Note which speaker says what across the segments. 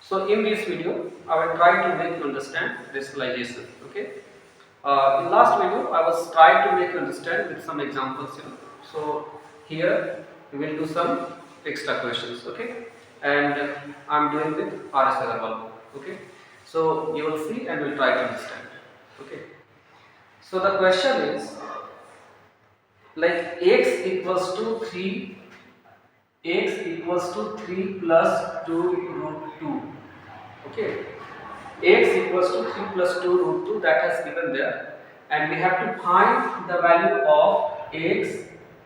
Speaker 1: So in this video, I will try to make you understand rationalization. Okay. In last video, I was trying to make you understand with some examples. So here we will do some extra questions. Okay. And I'm doing with R.S. Agarwal. Okay. So you will see and we'll try to understand. Okay. So the question is like x equals to 3 plus 2 root 2. Okay, x equals to 3 plus 2 root 2, that has given there, and we have to find the value of x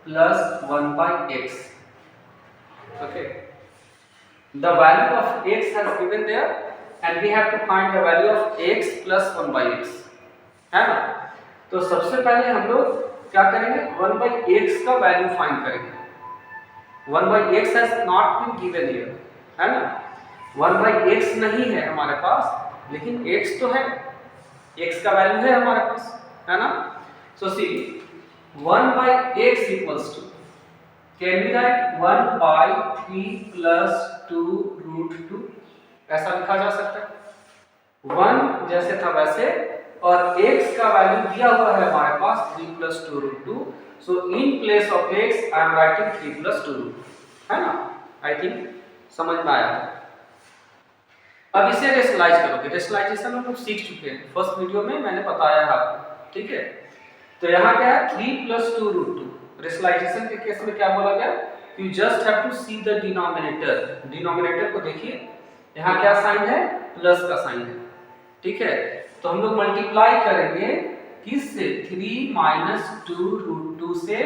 Speaker 1: plus 1 by x. Okay, the value of x has given there and we have to find the value of x plus 1 by x, है ना। तो सबसे पहले हम लोग क्या करेंगे, 1 by x का वैल्यू फाइंड करेंगे। 1 by x has not been given here, है ना। 1 by x नहीं है हमारे पास, लेकिन x तो है, x का वैल्यू है हमारे पास, है ना। सो सी 1 by x equals to, can we write 1 by 3 plus 2 root 2, ऐसा लिखा जा सकता है। 1 जैसे था वैसे, और x का वैल्यू दिया हुआ है हमारे पास 3 plus 2 root 2, so in place of x I am writing 3 plus 2 root 2, है ना। आई थिंक समझ में आया। अब इसे रेशनलाइज करोगे, रेशनलाइजेशन हम लोग सीख चुके हैं, फर्स्ट वीडियो में मैंने बताया है आपको, ठीक है। तो यहाँ क्या है 3 plus 2 root 2, रेशनलाइजेशन के केस में क्या बोला गया, you just have to see the denominator, denominator को देखिए, यहाँ क्या साइन है, प्लस का साइन है, ठीक है। तो हम लोग मल्टीप्लाई करेंगे किससे, 3 minus 2 root 2 से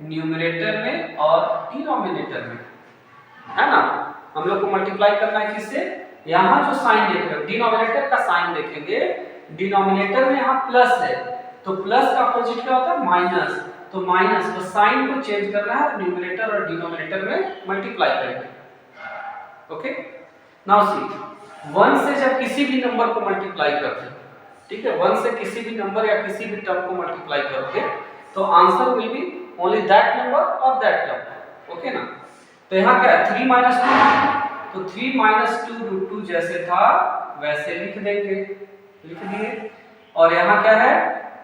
Speaker 1: न्यूमरेटर में और डिनोमिनेटर में, है ना। हम लोग को मल्टीप्लाई करना है किससे, यहाँ जो साइन देख रहे हो डिनोमिनेटर का साइन देखेंगे, डिनोमिनेटर में यहाँ प्लस है तो प्लस का अपोजिट क्या होता है, माइनस, तो माइनस, तो साइन को चेंज करना है, न्यूमरेटर और डिनोमिनेटर में मल्टीप्लाई करेंगे। ओके, नाउ सी 1 से जब किसी भी नंबर को मल्टीप्लाई करते हैं, ठीक है, 1 से किसी भी नंबर या किसी भी टर्म को मल्टीप्लाई करोगे तो answer will be only that number और दैट टर्म, ओके ना। तो यहाँ क्या है 3 minus 2, तो 3 minus 2 root 2 जैसे था वैसे लिख देंगे, लिख दिए। और यहाँ क्या है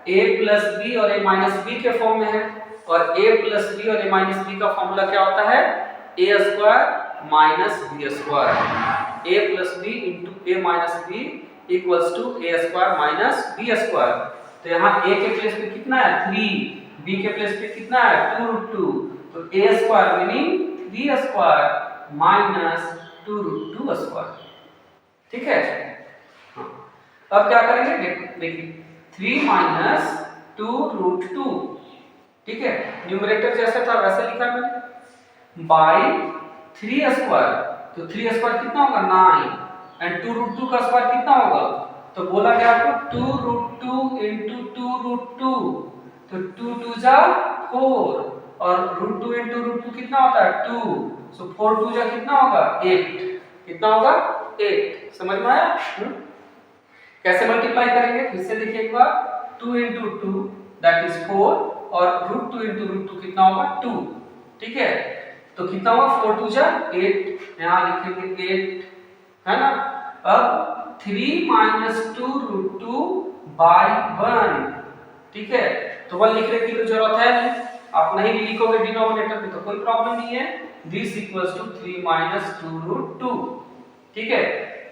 Speaker 1: a plus b और a minus b के फॉर्म में है, और a plus b और a minus b का फॉर्मूला क्या होता है, a square minus b square, a plus b into a minus b equals to a square minus b square. तो यहाँ a के प्लेस पे कितना है 3, b के प्लेस पे कितना है 2 root 2, तो a square meaning 3 square minus 2 root 2 square, ठीक है। अब क्या करेंगे, देखिए 3 minus 2 root 2, ठीक है, न्यूमरेटर जैसे था वैसे लिखा मैंने, बाय 3 स्क्वायर, तो 3 स्क्वायर कितना होगा 9, एंड 2 root 2 का स्क्वायर कितना होगा, तो बोला गया आपको 2 root 2 into 2 root 2, तो 2 2 जा 4, और root 2 into root 2 कितना होता है 2, सो 4 2 जा कितना होगा 8, कितना होगा 8, समझ में आया। कैसे मल्टीप्लाई करेंगे, फिर से देखिए एक बार, 2 into 2 दैट इज 4, और root 2 into root 2 कितना होगा 2, ठीक है। तो कितना होगा 4 2 जा 8, यहाँ लिखेंगे 8, है ना। अब 3 minus 2 root 2 by 1, ठीक है, तो 1 लिखने की तो जरूरत है नहीं, आप नहीं भी लिखोगे डिनोमिनेटर में तो कोई प्रॉब्लम नहीं है। This equals to 3 minus 2 root 2, ठीक है।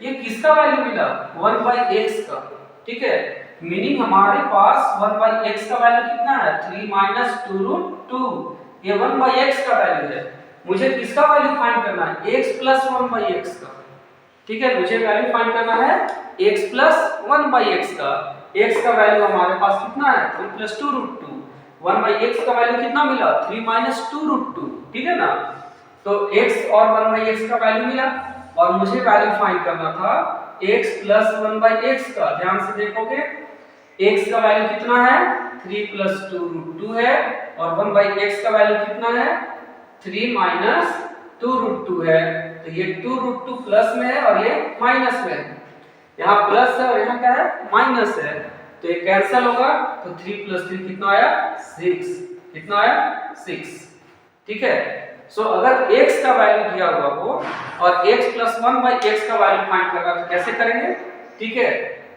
Speaker 1: ये किसका वैल्यू मिला, 1 by x का, ठीक है, मीनिंग हमारे पास 1 by x का वैल्यू कितना है 3 minus 2 root 2, ये 1 by x का वैल्यू है। मुझे किसका वैल्यू फाइंड करना है, x plus 1 by x का, ठीक है, मुझे वैल्यू फाइंड करना है x plus 1 by x का। x का वैल्यू हमारे पास कितना है 3 plus 2 root 2, 1 by x का वैल्यू कितना मिला 3 minus 2 root 2, ठीक है ना। तो x और 1 by x का वैल्यू मिला, और मुझे वैल्यू फाइंड करना था x plus 1 by x का। ध्यान से देखोगे x का वैल्यू कितना है 3 plus 2 root 2 है, और 1 by x का वैल्यू कितना है 3 minus 2 root 2 है। तो ये 2 root 2 प्लस में है और ये माइनस में है, यहाँ प्लस है और यहाँ क्या है माइनस है, तो ये कैंसिल होगा, तो 3 plus 3 कितना आया 6, कितना आया 6, ठीक है। सो अगर x का वैल्यू दिया हुआ हो और x प्लस 1/x का वैल्यू फाइंड करना तो कैसे करेंगे? ठीक है,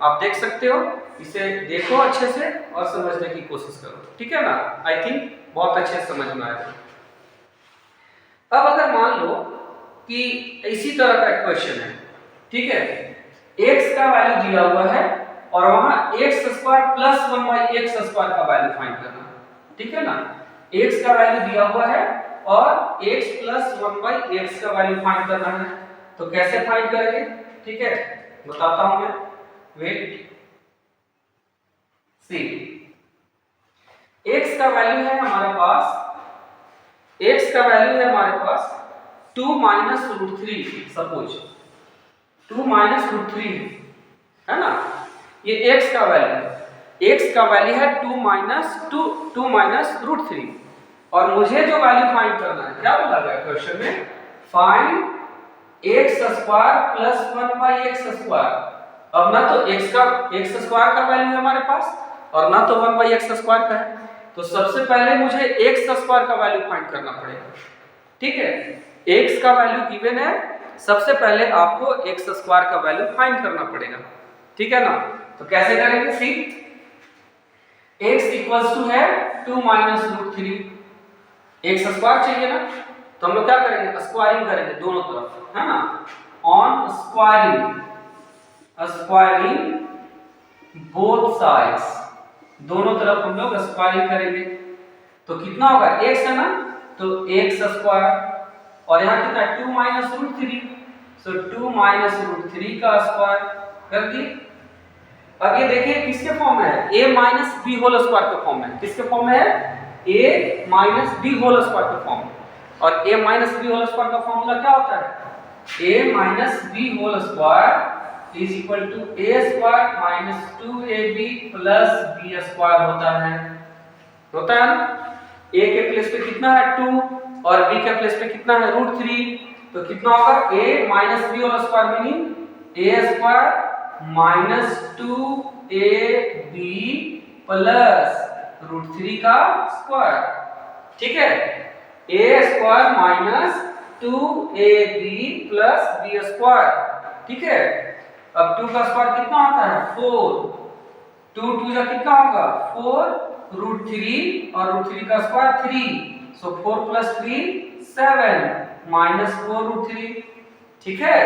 Speaker 1: आप देख सकते हो, इसे देखो अच्छे से और समझने की कोशिश करो, ठीक है ना? आई थिंक बहुत अच्छे से समझ में आएगा। अब अगर मान लो कि इसी तरह का एक क्वेश्चन है, ठीक है, x का वैल्यू दिया हुआ है और वहां x² प्लस 1/x² का वैल्यू फाइंड करना है, ठीक है ना? x का वैल्यू दिया हुआ है और x प्लस 1/x का वैल्यू फाइंड करना है, तो कैसे फाइंड करेंगे? ठीक है, बताता हूं मैं, वेट, सी, x का वैल्यू है हमारे पास, x का वैल्यू है हमारे पास 2 minus root 3, suppose 2 minus root 3 है ना, ये x का वैल्यू है, x का वैल्यू है 2 माइनस रूट 3 और मुझे जो वैल्यू फाइंड करना है, क्या बोला गया क्वेश्चन में? Find x² plus 1/x²। अब ना तो x² का वैल्यू है हमारे पास और ना तो 1/x² का है, तो सबसे पहले मुझे x² का वैल्यू फाइंड करना पड़ेगा, ठीक है? x का वैल्यू गिवन है, सबसे पहले आपको x² का वैल्यू फाइंड करना पड़ेगा, ठीक है ना? तो कैसे करेंगे? सी, x इक्वल्स टू है 2 माइनस रूट 3, x² चाहिए ना, तो हम लोग क्या करेंगे? स्क्वायरिंग करेंगे दोनों तरफ, है ना? ऑन स्क्वायरिंग बोथ साइड्स, दोनों तरफ हम लोग स्क्वायरिंग करेंगे, तो कितना होगा? x है ना, तो x² और यहाँ कितना है? 2 माइनस रूट 3, सो 2 माइनस रूट 3 का स्क्वायर कर दी। अब ये देखिए किसके फॉर्म में है? a minus b whole square के फॉर्म में, किसके फॉर्म में है? a minus b whole square के फॉर्म में, और a minus b whole square का फॉर्मूला क्या होता है? a minus b whole square is equal to a square minus 2ab plus b square होता है ना? a के प्लेस पे कितना है? 2 और b के प्लेस पे कितना है? रूट 3, तो कितना होगा? a minus b whole square meaning a square minus 2ab plus root 3 का स्क्वायर, ठीक है? a square minus 2ab plus b square, ठीक है? अब 2 का स्क्वायर कितना होता है? 4, 2 2 जा कितना होगा? 4 रूट 3 और रूट 3 का square 3, so 4 plus 3 7 minus 4 root 3, ठीक है?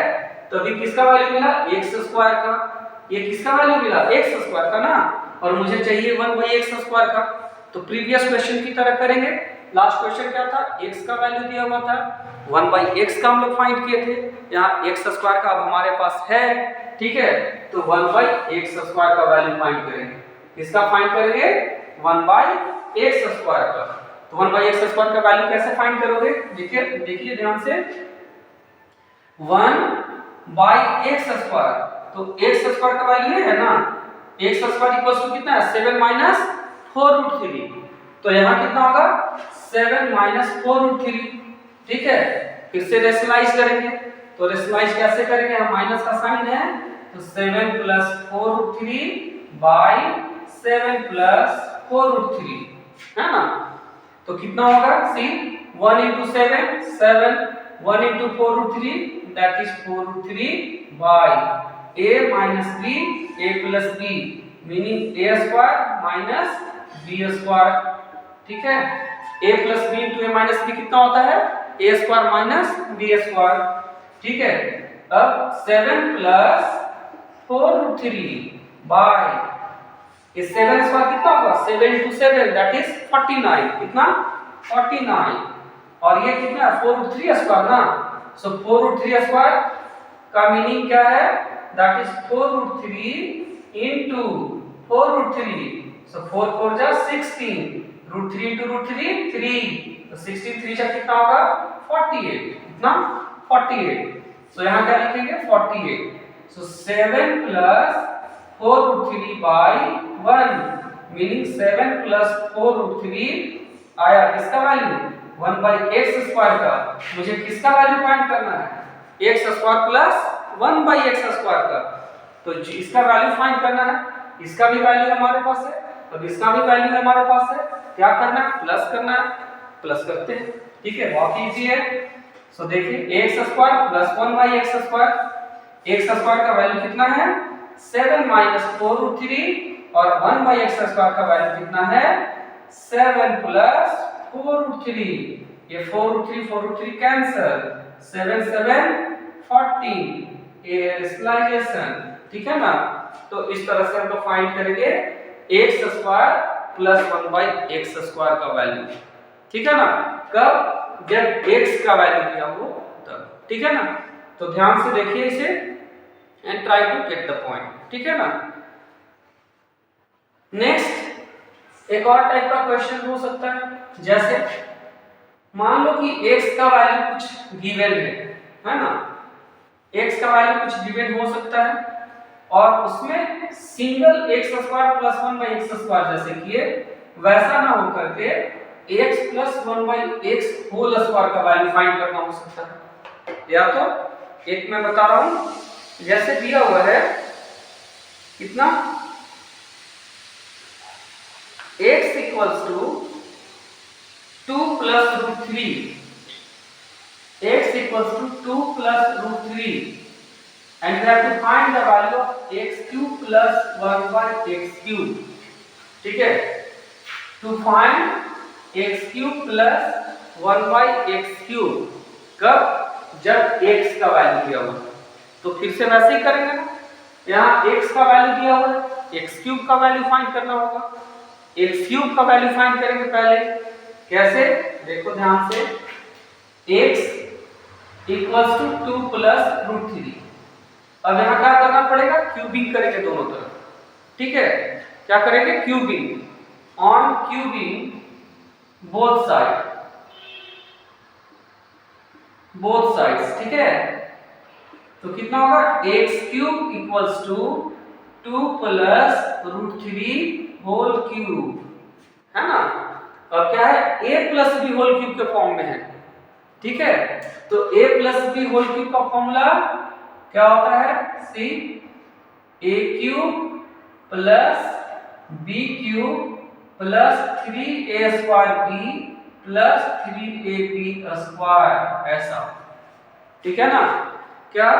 Speaker 1: तो अभी किसका वैल्यू मिला? x² का। ये किसका वैल्यू मिला? x² का ना, और मुझे चाहिए 1/x² का, तो प्रीवियस क्वेश्चन की तरह करेंगे। लास्ट क्वेश्चन क्या था? x का वैल्यू दिया हुआ था, 1/x का हम लोग फाइंड किए थे, यहाँ x² का अब हमारे पास है, ठीक है? तो 1/x² का वैल्यू फाइंड करेंगे। किसका फाइंड करेंगे? 1/x² का। तो 1/x² का वैल्यू कैसे फाइंड करोगे? देखिए ध्यान से, 1/x², तो x² का वैल्यू है ना, x² इक्वल्स टू कितना है? 7 माइनस 4 रूट 3, तो यहाँ कितना होगा? 7 माइनस 4 रूट 3, ठीक है? फिर से रेशनलाइज करेंगे, तो रेशनलाइज कैसे करेंगे? हम माइनस का साइन है, तो 7 plus 4 root 3 by 7 plus 4 root 3, है ना? तो कितना होगा? See, 1 into 7 7, 1 into 4 root 3 that is 4 root 3 by a minus b, a plus b meaning a square minus b square, ठीक है? a plus b into a minus b कितना होता है? a square minus b square, ठीक है? अब 7 plus 4 root 3 by इस 7 square कितना होगा? 7 into 7 that is 49, कितना? 49, और ये कितना है? 4 root 3 स्क्वायर ना, सो 4 रूट 3 स्क्वायर का मीनिंग क्या है? That is 4 root 3 into 4 root 3, so 4 4 जा 16, रूट 3 इनटू रूट 3 3, तो 16 3 जा कितना होगा? 48, कितना? 48, सो यहां क्या लिखेंगे? 48, so 7 plus 4 root 3 by 1 meaning 7 plus 4 root 3 आया किसका वैल्यू? 1/x² का। मुझे किसका वैल्यू फाइंड करना है? x² प्लस 1/x² का, तो इसका वैल्यू फाइंड करना है। इसका भी वैल्यू हमारे पास है, अब इसका भी वैल्यू हमारे पास है, क्या करना है? प्लस करना है, प्लस करते हैं, ठीक है, बहुत इजी है। सो देखिए x square plus 1 by x square, x square का वैल्यू कितना है 7 माइनस 4√3 और 1 बाई एक्स स्क्वायर का वैल्यू कितना है 7 प्लस 4√3। ये 4√3 कैंसल, 7 7 14 एरिसलाइजेशन, ठीक है ना। तो इस तरह से हम लोग फाइंड करेंगे x square plus 1 by x square का वैल्यू, ठीक है ना। कब? जब x का वैल्यू दिया हो तब, ठीक है ना। तो ध्यान से देखिए इसे and try to get the point, ठीक है ना। नेक्स्ट एक और टाइप का क्वेश्चन हो सकता है, जैसे मान लो कि x का वैल्यू कुछ गिवन है ना, x का वैल्यू कुछ गिवन हो सकता है और उसमें single x square plus 1 by x square जैसे किए, वैसा ना हो करके x plus 1 by x whole square का वैल्यू फाइंड करना हो सकता है। या तो एक मैं बता रहा हूं, जैसे दिया हुआ है कितना x equals to 2 plus √3, x equals to 2 plus √3 and we have to find the value of x cube plus 1 by x cube, ठीक है। to find x cube plus 1 by x cube, कब? जब x का value दिया हुआ, तो फिर से वैसे ही करेंगे ना। यहाँ x का वैल्यू दिया हुआ है, x क्यूब का वैल्यू फाइंड करना होगा, x क्यूब का वैल्यू फाइंड करेंगे पहले। कैसे? देखो ध्यान से, x इक्वल्स टू 2 प्लस √3। अब यहाँ क्या करना पड़ेगा, क्यूबिंग करेंगे दोनों तरफ, ठीक है। क्या करेंगे? Cubing, on cubing both sides, ठीक है। तो कितना होगा, x cube equals to 2 plus √3 whole cube, है ना। अब क्या है, a plus b whole cube के फॉर्म में है, ठीक है। तो a plus b whole cube का फॉर्मूला क्या होता है, see a cube plus b cube plus 3a square b plus 3ab square, ऐसा, ठीक है ना। क्या,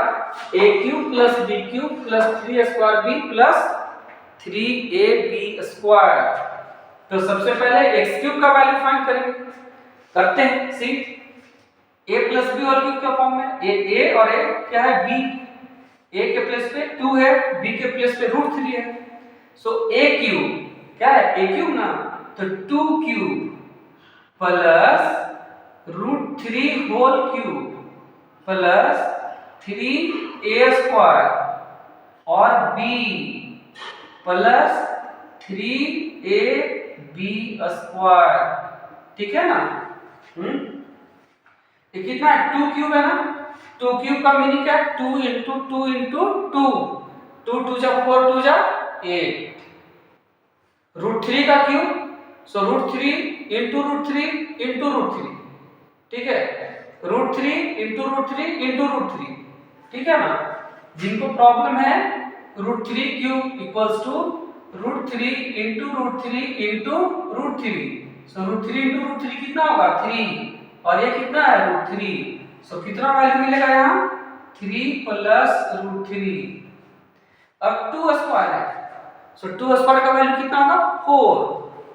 Speaker 1: a cube plus b cube plus 3a square b plus 3ab square. तो सबसे पहले x क्यूब का वैल्यू फाइंड करेंगे, करते हैं। See a plus b whole cube के फॉर्म में, a और a क्या है, b, a के प्लेस पे 2 है, b के प्लेस पे √3 है। सो a क्यूब क्या है, a क्यूब ना, तो 2 cube plus √3 whole cube plus 3a square और b प्लस 3ab स्क्वायर, ठीक है ना। ये कितना है, 2 क्यूब है ना। 2 क्यूब का मीनिंग क्या है, 2 इंटू 2 इंटू 2, 2 2 जा 4 2 जा 8, √3 का क्यूब, सो √3 इंटू √3 इंटू √3, ठीक है। √3 इंटू √3 इंटू √3, ठीक है ना। जिनको प्रॉब्लम है √3 cube equals to √3 into √3 into √3, so √3 into √3 कितना होगा, 3, और ये कितना है, √3। सो कितना वैल्यू मिलेगा यहाँ, 3 प्लस √3। अब 2 स्क्वायर है, सो 2 स्क्वायर का वैल्यू कितना होगा, 4,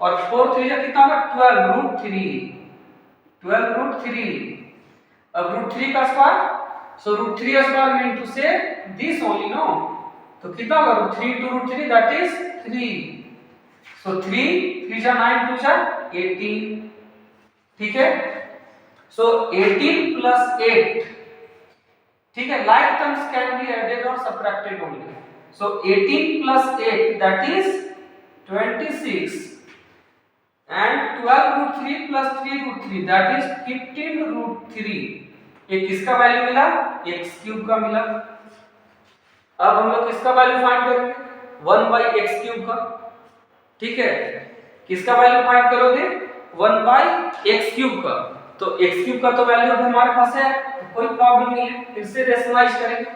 Speaker 1: और 4 3 कितना होगा, 12 √3। अब √3 का square, so √3 square mean to say this only, no. तो कितना होगा, 3 इंटू √3 दैट इज 3, सो 3 3 जा 9 2 जा 18, ठीक है। सो 18 प्लस 8, ठीक है। Like terms can be added और subtracted only. So 18 plus 8 that is 26 and 12 √3 plus 3 √3 that is 15 √3। ये किसका वैल्यू मिला, x क्यूब का मिला। अब हम लोग किसका वैल्यू फाइंड करेंगे, 1 बाई एक्स क्यूब का, ठीक है। किसका वैल्यू फाइंड करोगे, 1 बाई एक्स क्यूब का। तो एक्स क्यूब का तो वैल्यू अब हमारे पास है, तो कोई प्रॉब्लम नहीं है, फिर से रेशनलाइज करेंगे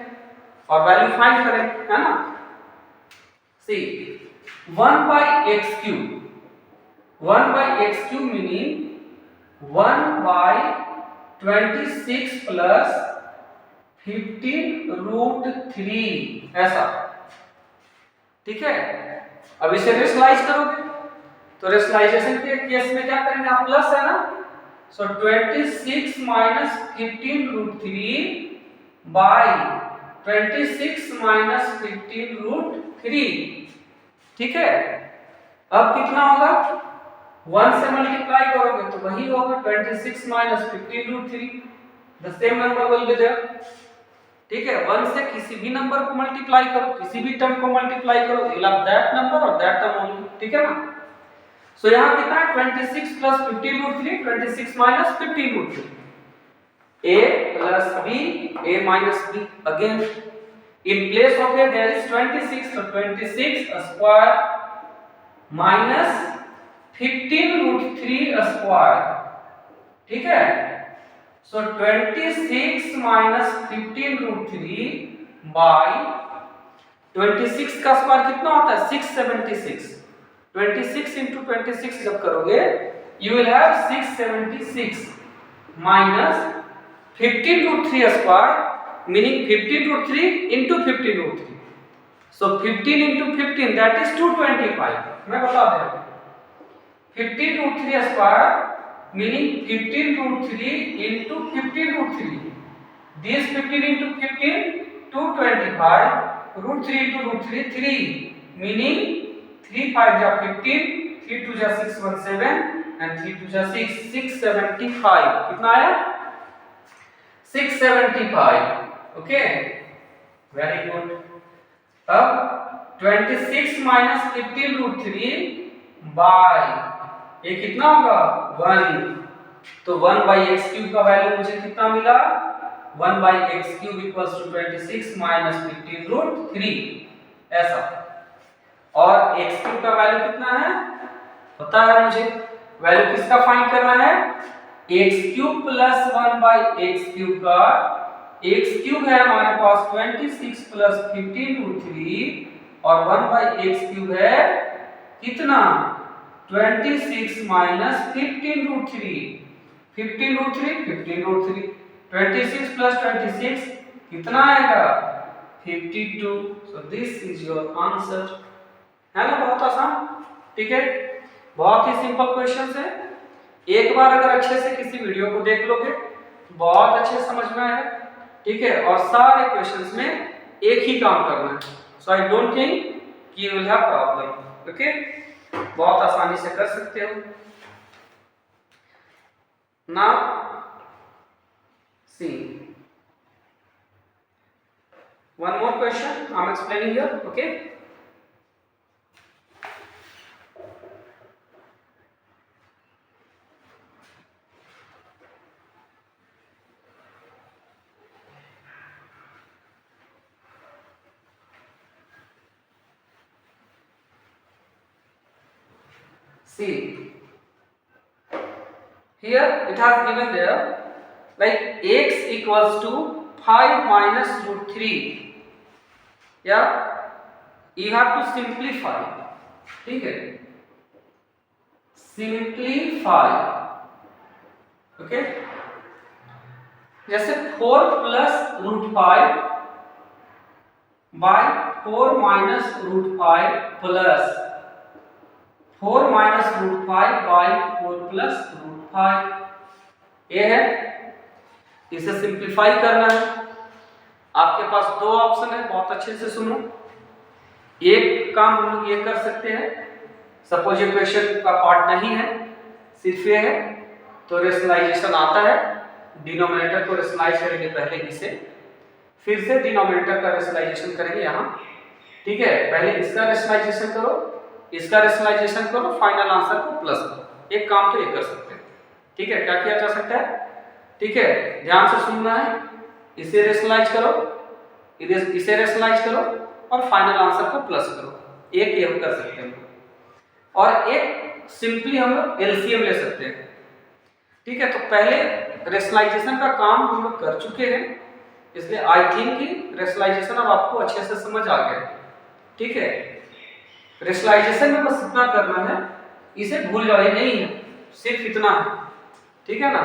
Speaker 1: और वैल्यू फाइंड करेंगे, है ना। सी 1 by x cube, 1 by x cube meaning 1 by 26 plus 15√3 ऐसा, ठीक है। अब इसे रेशनलाइज करोगे तो रेशनलाइजेशन के केस में क्या करेंगे आप, प्लस है ना, सो 26 माइनस 15√3 बाई 26 माइनस 15√3, ठीक है। अब कितना होगा, 1 से मल्टीप्लाई करोगे तो वही होगा 26 minus 15√3, the same number will be there, ठीक है। 1 से किसी भी नंबर को मल्टीप्लाई करो, किसी भी टर्म को मल्टीप्लाई करो, you will have that number और दैट टर्म ओनली, ठीक है ना। सो यहां कितना है, 26 plus 15√3, 26 minus 15√3, a plus b, a minus b, again in place of a there is 26, so 26 square minus 15√3 square, ठीक है। so 26 minus 15√3 by 26 का स्क्वायर कितना होता है, 676, 26 into 26 जब करोगे you will have 676 minus 15√3 square, meaning 15√3 into 15√3, so 15 into 15 that is 225, मैं बता दे रहा हूं, 15√3 square meaning 15√3 into 15√3, this 15 into 15 225, √3 into √3 3, meaning 3 5 जा 15, 3 2 जा 617 and 3 2 जा 6, 675, कितना आया, 675, ओके, वेरी गुड। अब 26 माइनस 15√3 बाय ये कितना होगा, 1, तो 1/x³ का वैल्यू मुझे कितना मिला, 1/x³ इक्वल्स टू 26 माइनस 15√3 ऐसा, और x³ का वैल्यू कितना है पता है मुझे, वैल्यू किसका फाइंड करना है, x³ प्लस 1/x³ का, x³ है हमारे पास 26 प्लस 15√3 और 1/x³ है कितना, 26 माइनस 15√3, 15√3 15√3, 26 प्लस 26 कितना आएगा, 52, so this is your answer, है ना, बहुत आसान, ठीक है, बहुत ही सिंपल क्वेश्चन है। एक बार अगर अच्छे से किसी वीडियो को देख लोगे बहुत अच्छे समझ में आएगा, ठीक है, और सारे क्वेश्चंस में एक ही काम करना है, so I don't think you will have problem, okay, बहुत आसानी से कर सकते हो। Now see one more question I am explaining here, okay. See, here it has given there like x equals to 5 minus √3, yeah, you have to simplify, ठीक है, simplify, okay, जैसे 4 plus √5 by 4 minus √5 plus 4 minus √5 by 4 plus √5, ये है, इसे simplify करना है। आपके पास दो ऑप्शन है, बहुत अच्छे से सुनो। एक काम हम लोग ये कर सकते हैं, सपोज ये क्वेश्चन का पार्ट नहीं है, सिर्फ ये है, तो रेशनलाइजेशन आता है, डिनोमिनेटर को रेशनलाइज करेंगे पहले इसे, फिर से डिनोमिनेटर का रेशनलाइजेशन करेंगे यहाँ, ठीक है। पहले इसका रेशनलाइजेशन करो, इसका रेशनलाइजेशन करो, फाइनल आंसर को प्लस करो। एक काम तो ये कर सकते हैं, ठीक है। क्या किया जा सकता है, ठीक है, ध्यान से सुनना है, इसे रेशनलाइज करो, इसे रेशनलाइज करो और फाइनल आंसर को प्लस करो, एक ये हम कर सकते हैं, और एक सिंपली हम लोग एलसीएम ले सकते हैं, ठीक है। तो पहले रेशनलाइजेशन का काम हम लोग कर चुके हैं, इसलिए आई थिंक कि रेशनलाइजेशन अब आपको अच्छे से समझ आ गया, ठीक है। रेशनलाइजेशन में बस इतना करना है, इसे भूल जाओ, ये नहीं है, सिर्फ इतना है, ठीक है ना।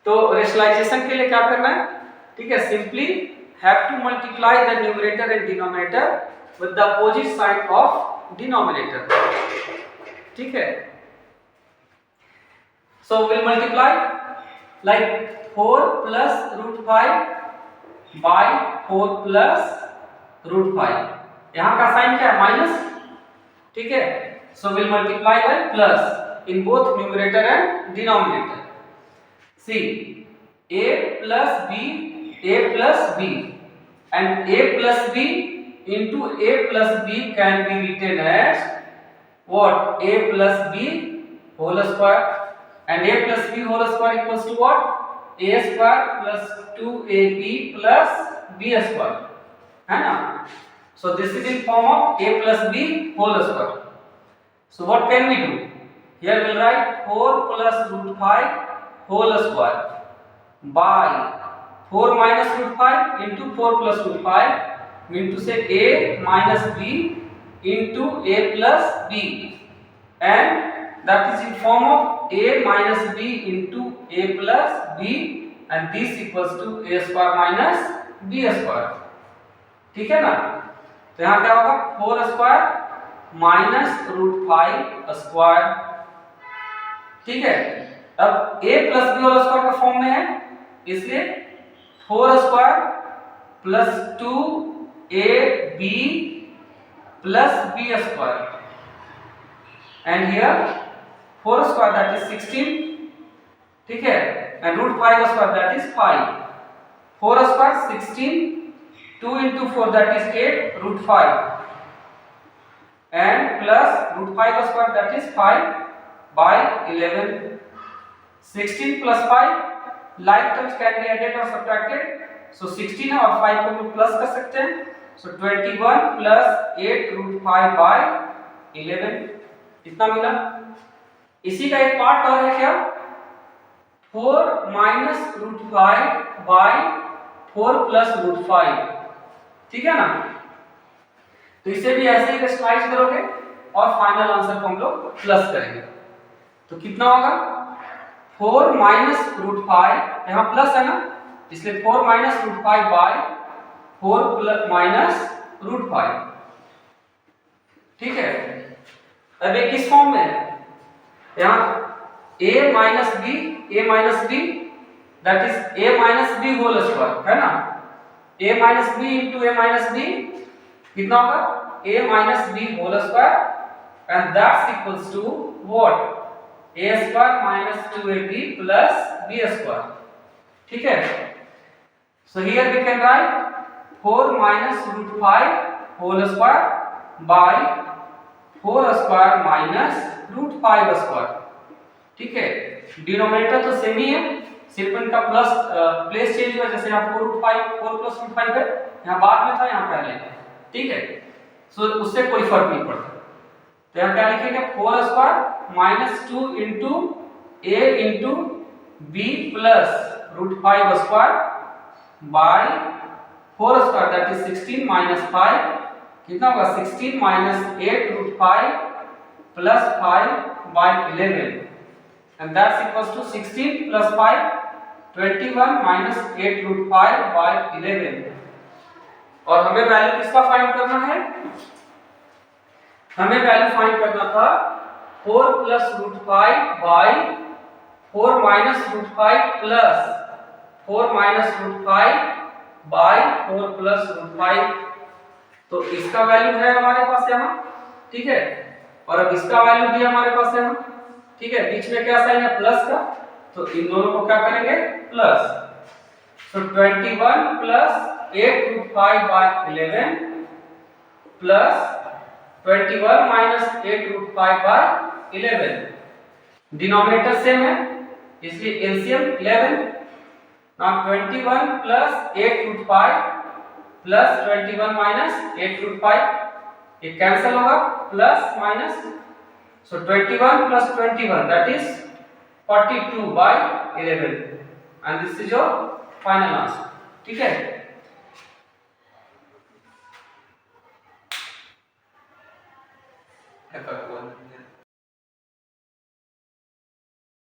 Speaker 1: तो रेशनलाइजेशन के लिए क्या करना है, ठीक है, simply have to multiply the numerator and denominator with the opposite sign of denominator, ठीक है। So will multiply like 4 plus root 5 by 4 plus root 5, यहाँ का साइन क्या है, माइनस, ठीक है। So will multiply by plus in both numerator and denominator. See, a plus b and a plus b into a plus b can be written as what, a plus b whole square, and a plus b whole square equals to what, a square plus 2ab plus b square, है ना। So this is in form of a plus b whole square. So what can we do? Here we'll write 4 plus root 5 whole square by 4 minus root 5 into 4 plus root 5, mean to say a minus b into a plus b, and that is in form of a minus b into a plus b, and this equals to a square minus b square, ठीक है ना। तो यहाँ क्या होगा, 4 square minus root 5 square, ठीक है। अब a plus b whole square का फॉर्म में है, इसलिए 4 square plus 2ab plus b square, and here 4 square that is 16, ठीक है, and root 5 square that is 5, 4 square 16, 2 into 4 that is 8 root 5, and plus root 5 square that is 5 by 11. 16 plus 5 like terms can be added or subtracted, so 16 और 5 को भी plus कर सकते हैं, so 21 plus 8 root 5 by 11, इतना मिला। इसी का एक पार्ट और है क्या, 4 minus root 5 by 4 plus root 5, ठीक है ना। तो इसे भी ऐसे ही रेशनलाइज करोगे और फाइनल आंसर को हम लोग प्लस करेंगे, तो कितना होगा, 4 माइनस रूट 5, यहाँ प्लस है ना, इसलिए 4 minus root 5 by 4 plus minus root 5, ठीक है। अब ये किस फॉर्म में है, यहाँ a minus b that is a minus b whole square, है ना, a minus b into a minus b कितना होगा, a minus b whole square, and that's equals to what, a square minus 2ab plus b square, ठीक है। So here we can write 4 minus root 5 whole square by 4 square minus root 5 square, ठीक है। Denominator तो same ही है, सिर्फ इनका plus place change हुआ, जैसे आपको रूट 5 4 प्लस रूट 5 है, यहाँ बाद में था, यहाँ पहले, ठीक है। सो उससे कोई फर्क नहीं पड़ता, तो यहाँ क्या लिखेंगे, 4 square minus 2 into a into b plus root 5 square by 4 square that is 16 minus 5, कितना होगा, 16 minus 8 root 5 plus 5 by 11, and that's equals to 16 plus 5 21 minus 8 root 5 by 11, और हमें वैल्यू किसका फाइंड करना है, हमें वैल्यू फाइंड करना था 4 plus root 5 by 4 minus root 5 plus 4 minus root 5 by 4 plus root 5, तो इसका वैल्यू है हमारे पास यहाँ, ठीक है, और अब इसका वैल्यू भी हमारे पास है, ठीक है। बीच में क्या साइन है, प्लस का, तो इन दोनों को क्या करेंगे, plus, so 21 plus 8 root 5 by 11 plus 21 minus 8 root 5 by 11, denominator same है इसलिए LCM 11, now 21 plus 8 root 5 plus 21 minus 8 root 5, ये कैंसिल होगा, plus minus, so 21 plus 21 that is 42 by 11, and this is your final answer, ठीक है।